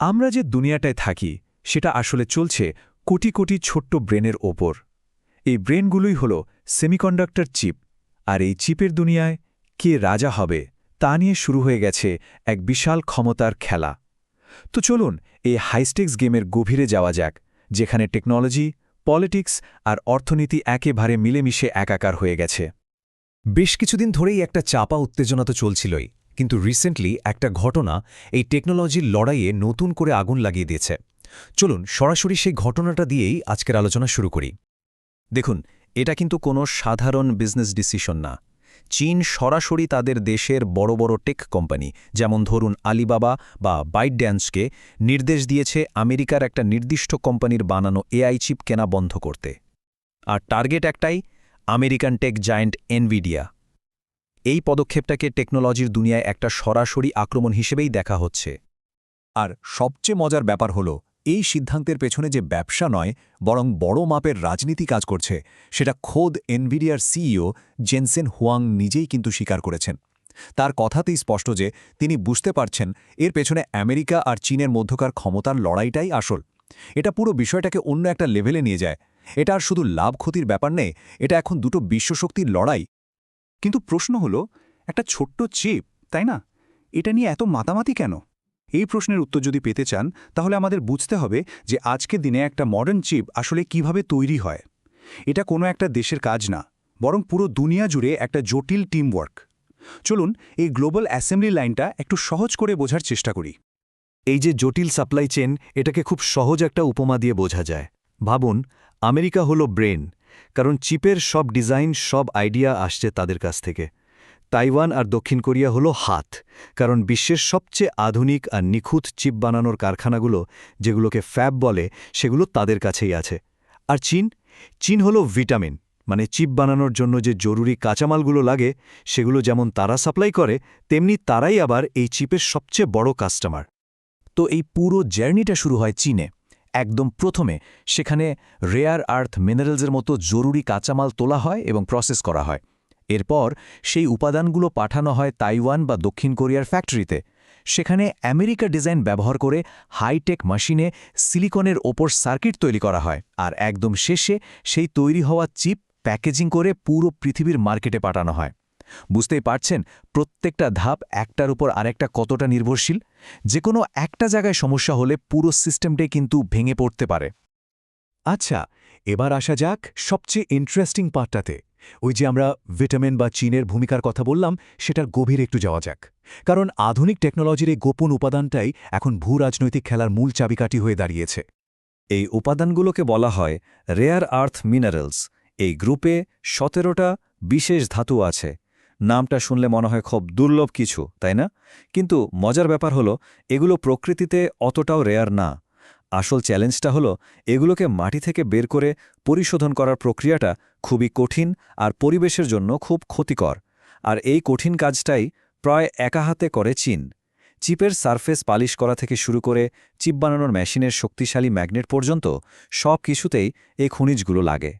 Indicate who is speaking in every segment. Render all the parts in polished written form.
Speaker 1: আমরা যে দুনিয়াটায় থাকি সেটা আসলে চলছে কোটি কোটি ছোট্ট ব্রেনের ওপর। এই ব্রেনগুলোই হল সেমিকন্ডাক্টর চিপ, আর এই চিপের দুনিয়ায় কে রাজা হবে তা নিয়ে শুরু হয়ে গেছে এক বিশাল ক্ষমতার খেলা। তো চলুন এই হাইস্টেক্স গেমের গভীরে যাওয়া যাক, যেখানে টেকনোলজি, পলিটিক্স আর অর্থনীতি একেবারে মিলেমিশে একাকার হয়ে গেছে।
Speaker 2: বেশ কিছুদিন ধরেই একটা চাপা উত্তেজনা তো চলছিলই, কিন্তু রিসেন্টলি একটা ঘটনা এই টেকনোলজির লড়াইয়ে নতুন করে আগুন লাগিয়ে দিয়েছে। চলুন সরাসরি সেই ঘটনাটা দিয়েই আজকের আলোচনা শুরু করি।
Speaker 3: দেখুন, এটা কিন্তু কোনো সাধারণ বিজনেস ডিসিশন না। চীন সরাসরি তাদের দেশের বড় বড় টেক কোম্পানি, যেমন ধরুন আলিবাবা বা বাইটড্যান্সকে, নির্দেশ দিয়েছে আমেরিকার একটা নির্দিষ্ট কোম্পানির বানানো এআই চিপ কেনা বন্ধ করতে। আর টার্গেট একটাই, আমেরিকান টেক জায়ান্ট এনভিডিয়া। এই পদক্ষেপটাকে টেকনোলজির দুনিয়ায় একটা সরাসরি আক্রমণ হিসেবেই দেখা হচ্ছে।
Speaker 2: আর সবচেয়ে মজার ব্যাপার হল, এই সিদ্ধান্তের পেছনে যে ব্যবসা নয়, বরং বড় মাপের রাজনীতি কাজ করছে, সেটা খোদ এনভিডিয়ার সিইও জেনসেন হুয়াং নিজেই কিন্তু স্বীকার করেছেন। তার কথাতেই স্পষ্ট যে তিনি বুঝতে পারছেন এর পেছনে আমেরিকা আর চীনের মধ্যকার ক্ষমতার লড়াইটাই আসল। এটা পুরো বিষয়টাকে অন্য একটা লেভেলে নিয়ে যায়। এটা আর শুধু লাভ ক্ষতির ব্যাপার নেই, এটা এখন দুটো বিশ্বশক্তির লড়াই।
Speaker 4: কিন্তু প্রশ্ন হলো, একটা ছোট্ট চিপ, তাই না? এটা নিয়ে এত মাতামাতি কেন? এই প্রশ্নের উত্তর যদি পেতে চান, তাহলে আমাদের বুঝতে হবে যে আজকের দিনে একটা মডার্ন চিপ আসলে কিভাবে তৈরি হয়। এটা কোনো একটা দেশের কাজ না, বরং পুরো দুনিয়া জুড়ে একটা জটিল টিমওয়ার্ক। চলুন এই গ্লোবাল অ্যাসেম্বলি লাইনটা একটু সহজ করে বোঝার চেষ্টা করি।
Speaker 2: এই যে জটিল সাপ্লাই চেন, এটাকে খুব সহজ একটা উপমা দিয়ে বোঝা যায়। ভাবুন, আমেরিকা হলো ব্রেন, কারণ চিপের সব ডিজাইন, সব আইডিয়া আসছে তাদের কাছ থেকে। তাইওয়ান আর দক্ষিণ কোরিয়া হলো হাত, কারণ বিশ্বের সবচেয়ে আধুনিক আর নিখুঁত চিপ বানানোর কারখানাগুলো, যেগুলোকে ফ্যাব বলে, সেগুলো তাদের কাছেই আছে। আর চীন হলো ভিটামিন, মানে চিপ বানানোর জন্য যে জরুরি কাঁচামালগুলো লাগে, সেগুলো যেমন তারা সাপ্লাই করে, তেমনি তারাই আবার এই চিপের সবচেয়ে বড় কাস্টমার।
Speaker 3: তো এই পুরো জার্নিটা শুরু হয় চীনে। একদম প্রথমে সেখানে রেয়ার আর্থ মিনারেলসের মতো জরুরি কাঁচামাল তোলা হয় এবং প্রসেস করা হয়। এরপর সেই উপাদানগুলো পাঠানো হয় তাইওয়ান বা দক্ষিণ কোরিয়ার ফ্যাক্টরিতে। সেখানে আমেরিকা ডিজাইন ব্যবহার করে হাইটেক মেশিনে সিলিকনের ওপর সার্কিট তৈরি করা হয়, আর একদম শেষে সেই তৈরি হওয়া চিপ প্যাকেজিং করে পুরো পৃথিবীর মার্কেটে পাঠানো হয়। বুঝতেই পারছেন প্রত্যেকটা ধাপ একটার উপর আরেকটা কতটা নির্ভরশীল। যে কোনো একটা জায়গায় সমস্যা হলে পুরো সিস্টেমটাই কিন্তু ভেঙে পড়তে পারে।
Speaker 2: আচ্ছা, এবার আসা যাক সবচেয়ে ইন্টারেস্টিং পার্টটাতে। ওই যে আমরা ভিটামিন বা চীনের ভূমিকার কথা বললাম, সেটার গভীরে একটু যাওয়া যাক। কারণ আধুনিক টেকনোলজির এই গোপন উপাদানটাই এখন ভূরাজনৈতিক খেলার মূল চাবিকাঠি হয়ে দাঁড়িয়েছে।
Speaker 3: এই উপাদানগুলোকে বলা হয় রেয়ার আর্থ মিনারেলস। এই গ্রুপে 17টা বিশেষ ধাতু আছে। নামটা শুনলে মনে হয় খুব দুর্লভ কিছু, তাই না? কিন্তু মজার ব্যাপার হলো, এগুলো প্রকৃতিতে অতটাও রেয়ার না। আসল চ্যালেঞ্জটা হলো, এগুলোকে মাটি থেকে বের করে পরিশোধন করার প্রক্রিয়াটা খুবই কঠিন আর পরিবেশের জন্য খুব ক্ষতিকর। আর এই কঠিন কাজটাই প্রায় একা হাতে করে চীন। চিপের সারফেস পালিশ করা থেকে শুরু করে চিপ বানানোর মেশিনের শক্তিশালী ম্যাগনেট পর্যন্ত সব কিছুতেই এই খনিজগুলো লাগে।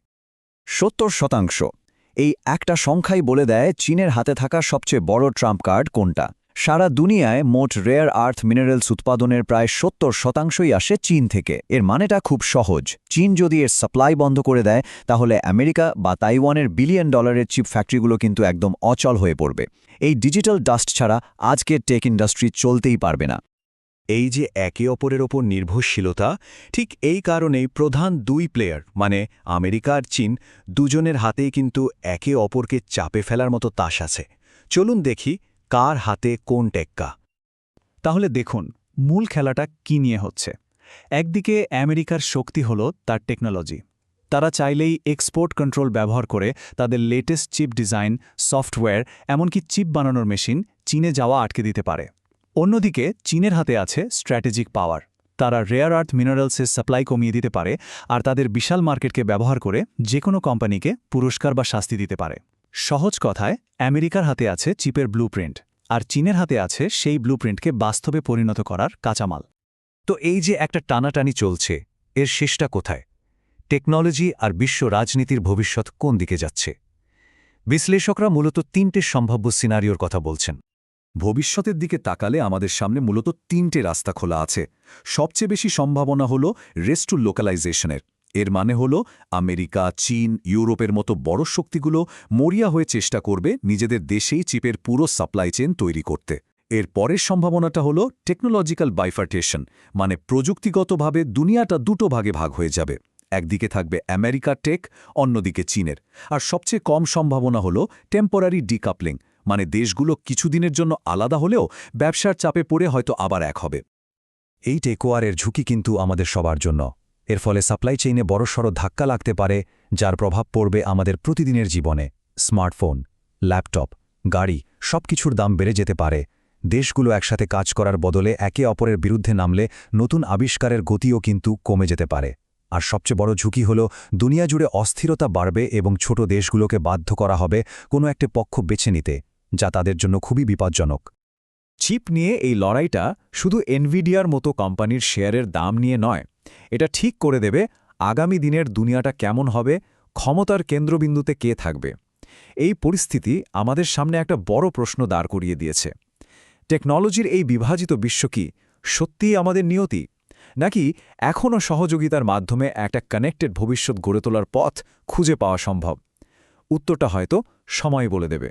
Speaker 5: 70%। এই একটা সংখ্যাই বলে দেয় চীনের হাতে থাকা সবচেয়ে বড় ট্রাম্প কার্ড কোনটা। সারা দুনিয়ায় মোট রেয়ার আর্থ মিনারেলস উৎপাদনের প্রায় 70%ই আসে চীন থেকে। এর মানেটা খুব সহজ, চীন যদি এর সাপ্লাই বন্ধ করে দেয়, তাহলে আমেরিকা বা তাইওয়ানের $বিলিয়ন চিপ ফ্যাক্টরিগুলো কিন্তু একদম অচল হয়ে পড়বে। এই ডিজিটাল ডাস্ট ছাড়া আজকের টেক ইন্ডাস্ট্রি চলতেই পারবে না।
Speaker 2: এই যে একে অপরের ওপর নির্ভরশীলতা, ঠিক এই কারণেই প্রধান দুই প্লেয়ার মানে আমেরিকা আর চীন, দুজনের হাতেই কিন্তু একে অপরকে চাপে ফেলার মতো তাস আছে। চলুন দেখি কার হাতে কোন টেক্কা।
Speaker 4: তাহলে দেখুন মূল খেলাটা কি নিয়ে হচ্ছে। একদিকে আমেরিকার শক্তি হল তার টেকনোলজি। তারা চাইলেই এক্সপোর্ট কন্ট্রোল ব্যবহার করে তাদের লেটেস্ট চিপ ডিজাইন, সফটওয়্যার, এমনকি চিপ বানানোর মেশিন চীনে যাওয়া আটকে দিতে পারে। অন্যদিকে চীনের হাতে আছে স্ট্র্যাটেজিক পাওয়ার। তারা রেয়ার আর্থ মিনারেলসের সাপ্লাই কমিয়ে দিতে পারে, আর তাদের বিশাল মার্কেটকে ব্যবহার করে যে কোনো কোম্পানিকে পুরস্কার বা শাস্তি দিতে পারে। সহজ কথায়, আমেরিকার হাতে আছে চিপের ব্লুপ্রিন্ট, আর চীনের হাতে আছে সেই ব্লুপ্রিন্টকে বাস্তবে পরিণত করার কাঁচামাল।
Speaker 2: তো এই যে একটা টানাটানি চলছে, এর শেষটা কোথায়? টেকনোলজি আর বিশ্ব রাজনীতির ভবিষ্যৎ কোন দিকে যাচ্ছে? বিশ্লেষকরা মূলত তিনটে সম্ভাব্য সিনারিওর কথা বলছেন। ভবিষ্যতের দিকে তাকালে আমাদের সামনে মূলত 3টে রাস্তা খোলা আছে। সবচেয়ে বেশি সম্ভাবনা হল রেস টু লোকালাইজেশনের। এর মানে হল আমেরিকা, চীন, ইউরোপের মতো বড় শক্তিগুলো মরিয়া হয়ে চেষ্টা করবে নিজেদের দেশেই চিপের পুরো সাপ্লাই চেইন তৈরি করতে। এর পরের সম্ভাবনাটা হল টেকনোলজিক্যাল বাইফার্টেশন, মানে প্রযুক্তিগতভাবে দুনিয়াটা দুটো ভাগে ভাগ হয়ে যাবে। একদিকে থাকবে আমেরিকা টেক, অন্যদিকে চীনের। আর সবচেয়ে কম সম্ভাবনা হল টেম্পোরারি ডিকাপলিং, মানে দেশগুলো কিছুদিনের জন্য আলাদা হলেও ব্যবসার চাপে পড়ে হয়তো আবার এক হবে।
Speaker 3: এই টেকওয়ারের ঝুঁকি কিন্তু আমাদের সবার জন্য। এর ফলে সাপ্লাই চেইনে বড়সড় ধাক্কা লাগতে পারে, যার প্রভাব পড়বে আমাদের প্রতিদিনের জীবনে। স্মার্টফোন, ল্যাপটপ, গাড়ি সবকিছুর দাম বেড়ে যেতে পারে। দেশগুলো একসাথে কাজ করার বদলে একে অপরের বিরুদ্ধে নামলে নতুন আবিষ্কারের গতিও কিন্তু কমে যেতে পারে। আর সবচেয়ে বড় ঝুঁকি হল দুনিয়া জুড়ে অস্থিরতা বাড়বে এবং ছোট দেশগুলোকে বাধ্য করা হবে কোনো একটা পক্ষ বেছে নিতে, যা তাদের জন্য খুবই বিপজ্জনক।
Speaker 1: চিপ নিয়ে এই লড়াইটা শুধু এনভিডিয়ার মতো কোম্পানির শেয়ারের দাম নিয়ে নয়, এটা ঠিক করে দেবে আগামী দিনের দুনিয়াটা কেমন হবে, ক্ষমতার কেন্দ্রবিন্দুতে কে থাকবে। এই পরিস্থিতি আমাদের সামনে একটা বড় প্রশ্ন দাঁড় করিয়ে দিয়েছে। টেকনোলজির এই বিভাজিত বিশ্ব কি সত্যিই আমাদের নিয়তি, নাকি এখনও সহযোগিতার মাধ্যমে একটা কানেক্টেড ভবিষ্যৎ গড়ে তোলার পথ খুঁজে পাওয়া সম্ভব? উত্তরটা হয়তো সময় বলে দেবে।